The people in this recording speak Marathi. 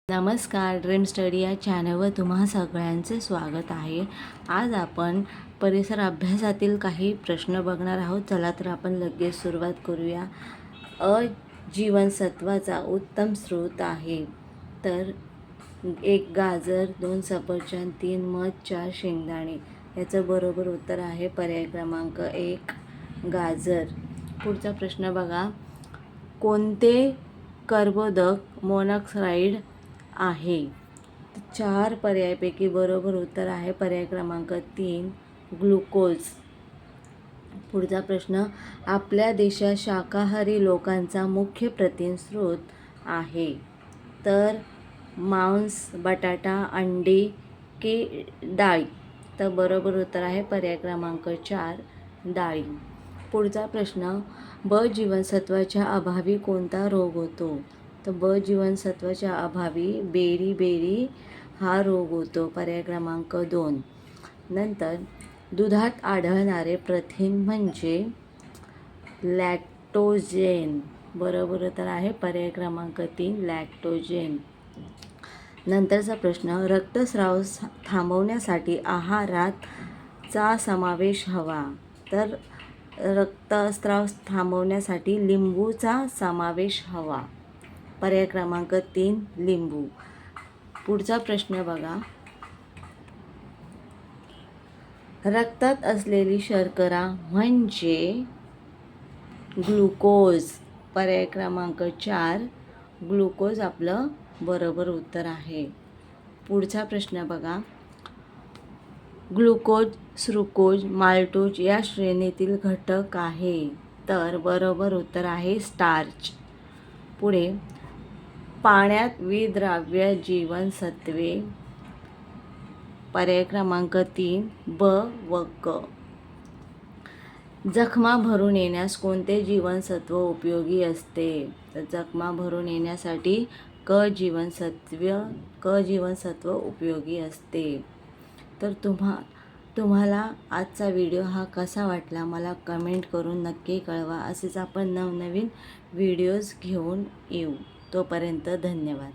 नमस्कार, ड्रीम स्टडी या चॅनलवर तुम्हा सगळ्यांचे स्वागत आहे. आज आपण परिसर अभ्यासातील काही प्रश्न बघणार आहोत. चला तर आपण लगेच सुरुवात करूया. जीवनसत्वाचा उत्तम स्रोत आहे तर 1 गाजर, 2 सफरचंद, 3 मध, 4 शेंगदाणे. याचं बरोबर उत्तर आहे पर्याय क्रमांक 1 गाजर. पुढचा प्रश्न बघा. कोणते कर्बोदक मोनॉक्साईड आहे? 4 पर्यायापैकी बरोबर उत्तर आहे पर्याय क्रमांक 3 ग्लुकोज. पुढचा प्रश्न. आपल्या देशात शाकाहारी लोकांचा मुख्य प्रथिन स्रोत आहे तर मांस, बटाटा, अंडी की डाळी? तर बरोबर उत्तर आहे पर्याय क्रमांक 4 डाळी. पुढचा प्रश्न. ब जीवनसत्वाच्या अभावी कोणता रोग होतो? तर ब जीवनसत्वाच्या अभावी बेरी हा रोग होतो पर्याय क्रमांक 2. नंतर दुधात आढळणारे प्रथिन म्हणजे लॅक्टोजेन. बरोबर उत्तर आहे पर्याय क्रमांक 3 लॅक्टोजेन. नंतरचा प्रश्न. रक्तस्राव थांबवण्यासाठी आहारात चा समावेश हवा तर रक्तस्राव थांबवण्यासाठी लिंबूचा समावेश हवा पर्याय क्रमांक 3 लिंबू. पुढचा प्रश्न बघा. रक्तात असलेली शर्करा म्हणजे ग्लुकोज. पर्याय क्रमांक 4 ग्लुकोज आपलं बरोबर उत्तर आहे. पुढचा प्रश्न बघा. ग्लुकोज, सुक्रोज, माल्टोज या श्रेणीतील घटक आहे तर बरोबर उत्तर आहे स्टार्च. पुढे. पाण्यात विद्राव्य जीवनसत्वे पर्याय क्रमांक 3 ब व क. जखमा भरून येण्यास कोणते जीवनसत्व उपयोगी असते? तर जखमा भरून येण्यासाठी क जीवनसत्व उपयोगी असते. तर तुम्हाला आजचा व्हिडिओ हा कसा वाटला मला कमेंट करून नक्की कळवा. असेच आपण नवनवीन व्हिडिओज घेऊन येऊ. तोपर्यंत धन्यवाद.